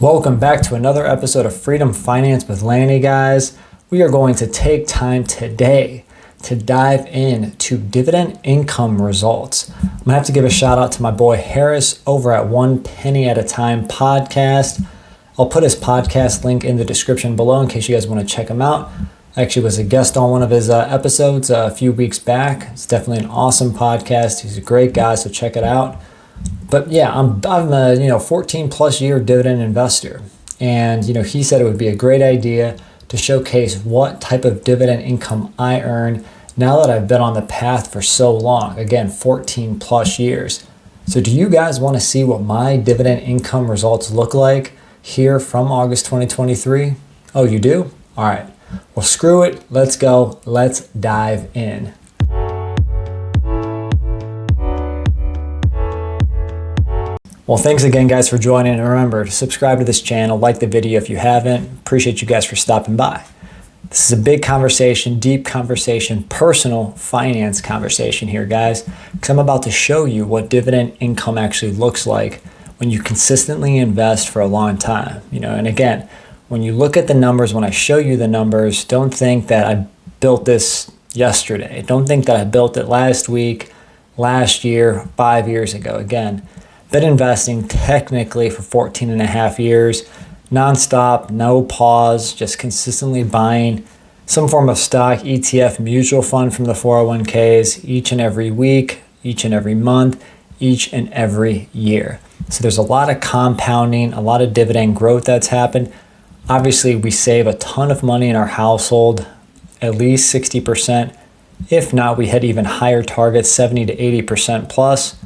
Welcome back to another episode of Freedom Finance with Lanny, guys. We are going to take time today to dive into dividend income results. I'm gonna have to give a shout out to my boy Harris over at One Penny at a Time podcast. I'll put his podcast link in the description below in case you guys want to check him out. I actually was a guest on one of his episodes a few weeks back. It's definitely an awesome podcast. He's a great guy, so check it out. But yeah, I'm a 14 plus year dividend investor, and he said it would be a great idea to showcase what type of dividend income I earn now that I've been on the path for so long. Again, 14 plus years. So do you guys want to see what my dividend income results look like here from August 2023? Oh, you do? All right. Well, screw it. Let's go. Let's dive in. Well, thanks again, guys, for joining. And remember to subscribe to this channel, like the video if you haven't. Appreciate you guys for stopping by. This is a big conversation, deep conversation, personal finance conversation here, guys, because I'm about to show you what dividend income actually looks like when you consistently invest for a long time. And again, when you look at the numbers, when I show you the numbers, don't think that I built this yesterday. Don't think that I built it last week, last year, 5 years ago. Again, been investing technically for 14 and a half years, nonstop, no pause, just consistently buying some form of stock, ETF, mutual fund from the 401ks each and every week, each and every month, each and every year. So there's a lot of compounding, a lot of dividend growth that's happened. Obviously, we save a ton of money in our household, at least 60%. If not, we hit even higher targets, 70 to 80% plus.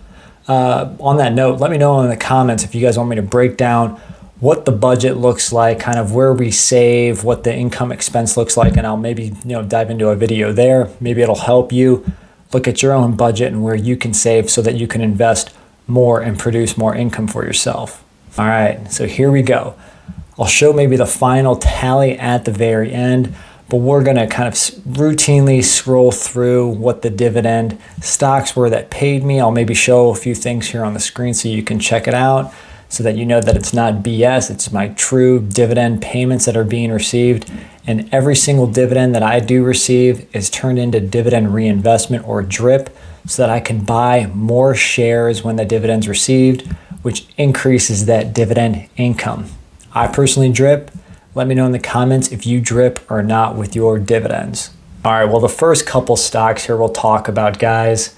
On that note, let me know in the comments if you guys want me to break down what the budget looks like, kind of where we save, what the income expense looks like, and I'll maybe dive into a video there. Maybe it'll help you look at your own budget and where you can save so that you can invest more and produce more income for yourself. All right, so here we go. I'll show maybe the final tally at the very end, but we're going to kind of routinely scroll through what the dividend stocks were that paid me. I'll maybe show a few things here on the screen so you can check it out so that you know that it's not BS. It's my true dividend payments that are being received. And every single dividend that I do receive is turned into dividend reinvestment or DRIP so that I can buy more shares when the dividend's received, which increases that dividend income. I personally DRIP. Let me know in the comments if you DRIP or not with your dividends. All right, well, the first couple stocks here we'll talk about, guys,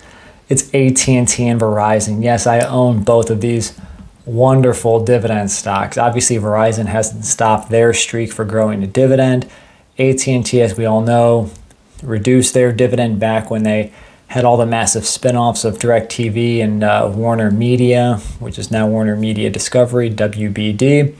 it's ATT and Verizon. Yes, I own both of these wonderful dividend stocks. Obviously, Verizon hasn't stopped their streak for growing a dividend. ATT, as we all know, reduced their dividend back when they had all the massive spinoffs of DirecTV and Warner Media, which is now Warner Media Discovery, WBD.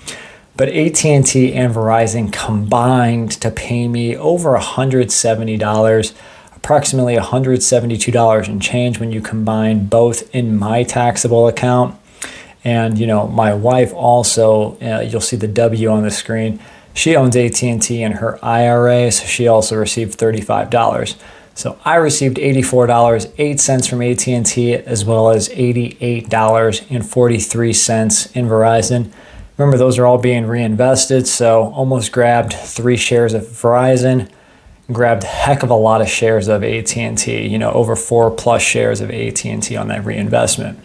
But AT&T and Verizon combined to pay me over $170, approximately $172 and change when you combine both in my taxable account. And my wife also, you'll see the W on the screen, she owns AT&T in her IRA, so she also received $35. So I received $84.08 from AT&T as well as $88.43 in Verizon. Remember, those are all being reinvested, so almost grabbed 3 shares of Verizon, grabbed a heck of a lot of shares of AT&T, over 4 plus shares of AT&T on that reinvestment.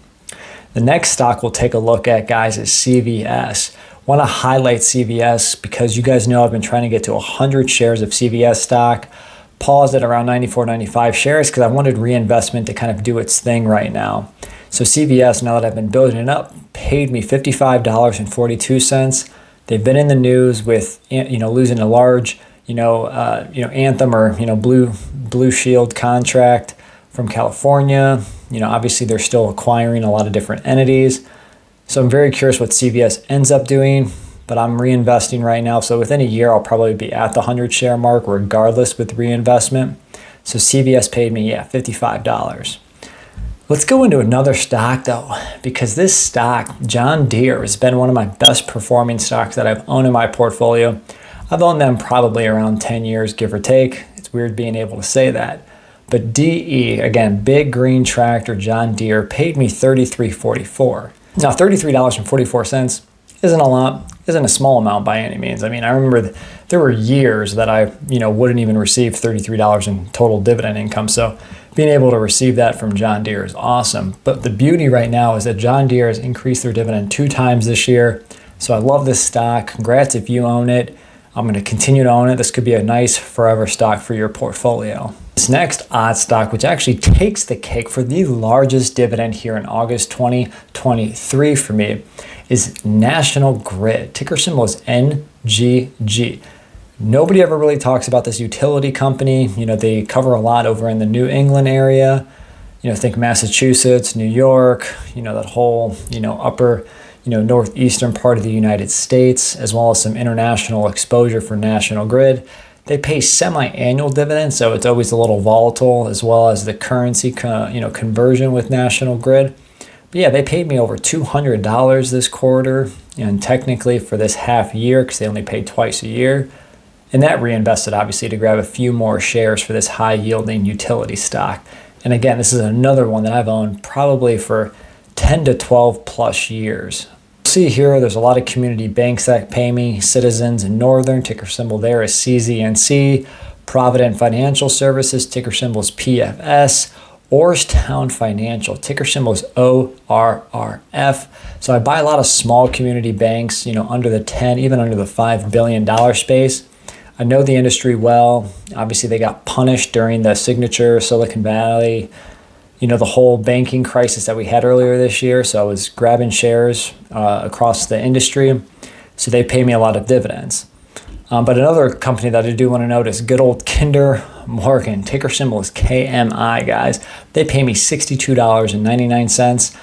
The next stock we'll take a look at, guys, is CVS. Want to highlight CVS because you guys know I've been trying to get to 100 shares of CVS stock, paused at around 94, 95 shares because I wanted reinvestment to kind of do its thing right now. So CVS, now that I've been building it up, paid me $55.42. They've been in the news with losing a large Anthem or Blue Shield contract from California. Obviously they're still acquiring a lot of different entities. So I'm very curious what CVS ends up doing, but I'm reinvesting right now. So within a year I'll probably be at the 100 share mark regardless with reinvestment. So CVS paid me $55. Let's go into another stock though, because this stock, John Deere, has been one of my best performing stocks that I've owned in my portfolio. I've owned them probably around 10 years, give or take. It's weird being able to say that. But DE, again, big green tractor, John Deere, paid me $33.44. Now, $33.44 isn't a lot. isn't a small amount by any means. I mean, I remember there were years that I, wouldn't even receive $33 in total dividend income. So being able to receive that from John Deere is awesome. But the beauty right now is that John Deere has increased their dividend 2 times this year. So I love this stock. Congrats if you own it. I'm going to continue to own it. This could be a nice forever stock for your portfolio. This next odd stock, which actually takes the cake for the largest dividend here in August 2023 for me, is National Grid. Ticker symbol is NGG. Nobody ever really talks about this utility company. They cover a lot over in the New England area. Think Massachusetts, New York, that whole, upper, northeastern part of the United States, as well as some international exposure for National Grid. They pay semi-annual dividends, so it's always a little volatile, as well as the currency, conversion with National Grid. But yeah, they paid me over $200 this quarter, and technically for this half year, because they only pay twice a year. And that reinvested, obviously, to grab a few more shares for this high-yielding utility stock. And again, this is another one that I've owned probably for 10 to 12 plus years. See here, there's a lot of community banks that pay me. Citizens and Northern, ticker symbol there is CZNC. Provident Financial Services, ticker symbol is PFS. Orrstown Financial, ticker symbol is ORRF. So I buy a lot of small community banks, under the 10, even under the $5 billion space. I know the industry well. Obviously, they got punished during the Signature, Silicon Valley, the whole banking crisis that we had earlier this year. So I was grabbing shares across the industry. So they pay me a lot of dividends. But another company that I do want to note is good old Kinder Morgan. Ticker symbol is KMI, guys. They pay me $62.99.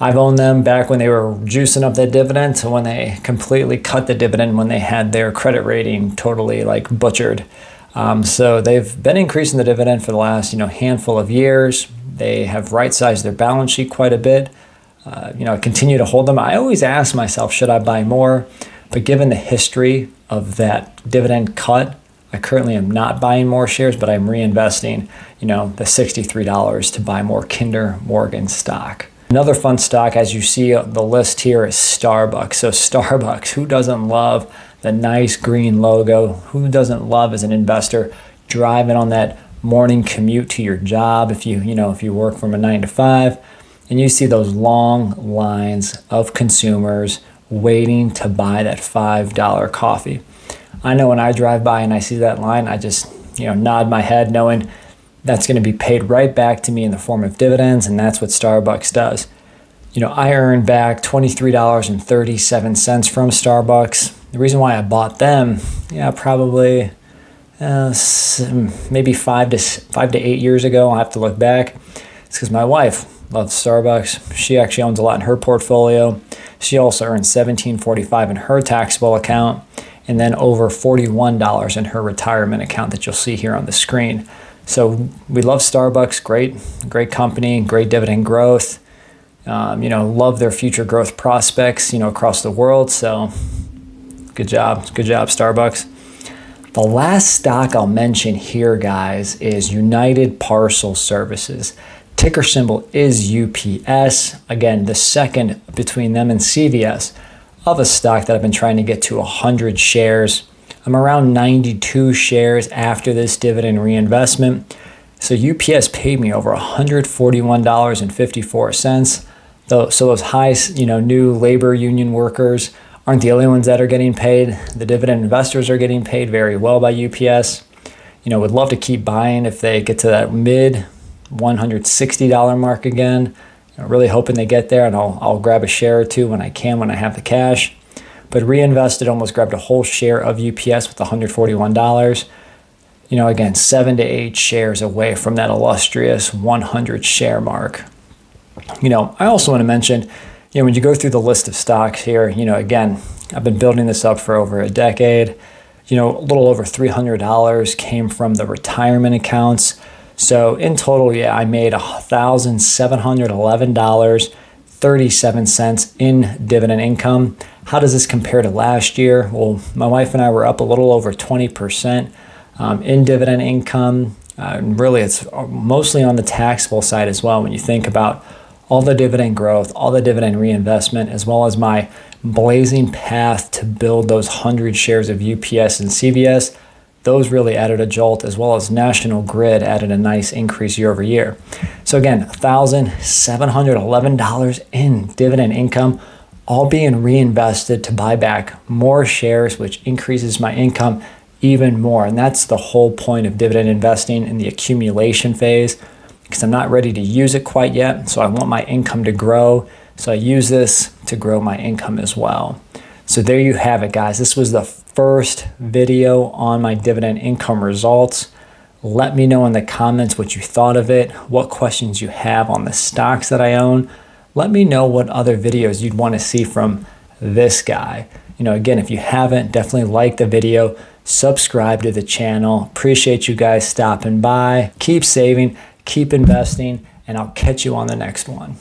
I've owned them back when they were juicing up that dividend to when they completely cut the dividend when they had their credit rating totally butchered. So they've been increasing the dividend for the last, handful of years. They have right-sized their balance sheet quite a bit. I continue to hold them. I always ask myself, should I buy more? But given the history of that dividend cut, I currently am not buying more shares, but I'm reinvesting, the $63 to buy more Kinder Morgan stock. Another fun stock, as you see on the list here, is Starbucks. So Starbucks, who doesn't love the nice green logo? Who doesn't love, as an investor, driving on that morning commute to your job if you work from a 9 to 5, and you see those long lines of consumers waiting to buy that $5 coffee. I know when I drive by and I see that line, I just nod my head knowing that's going to be paid right back to me in the form of dividends, and that's what Starbucks does. I earned back $23.37 from Starbucks. The reason why I bought them, probably maybe 5 to 8 years ago, I'll have to look back. It's because my wife loves Starbucks. She actually owns a lot in her portfolio. She also earns $17.45 in her taxable account, and then over $41 in her retirement account that you'll see here on the screen. So we love Starbucks. Great company, great dividend growth. Love their future growth prospects, across the world. So good job, Starbucks. The last stock I'll mention here, guys, is United Parcel Services. Ticker symbol is UPS. Again, the second between them and CVS of a stock that I've been trying to get to 100 shares. I'm around 92 shares after this dividend reinvestment. So UPS paid me over $141.54. So those high, new labor union workers aren't the only ones that are getting paid. The dividend investors are getting paid very well by UPS. Would love to keep buying if they get to that mid $160 mark again. Really hoping they get there, and I'll grab a share or two when I have the cash. But reinvested, almost grabbed a whole share of UPS with $141. Again, 7 to 8 shares away from that illustrious 100 share mark. I also want to mention, when you go through the list of stocks here, again, I've been building this up for over a decade. A little over $300 came from the retirement accounts. So in total, I made $1,711.37 in dividend income. How does this compare to last year? Well, my wife and I were up a little over 20% in dividend income. And really, it's mostly on the taxable side as well when you think about all the dividend growth, all the dividend reinvestment, as well as my blazing path to build those 100 shares of UPS and CVS. Those really added a jolt, as well as National Grid added a nice increase year over year. So again, $1,711 in dividend income, all being reinvested to buy back more shares, which increases my income even more. And that's the whole point of dividend investing in the accumulation phase, because I'm not ready to use it quite yet. So I want my income to grow. So I use this to grow my income as well. So there you have it, guys. This was the first video on my dividend income results. Let me know in the comments what you thought of it, what questions you have on the stocks that I own. Let me know what other videos you'd want to see from this guy. Again, if you haven't, definitely like the video, subscribe to the channel. Appreciate you guys stopping by. Keep saving, keep investing, and I'll catch you on the next one.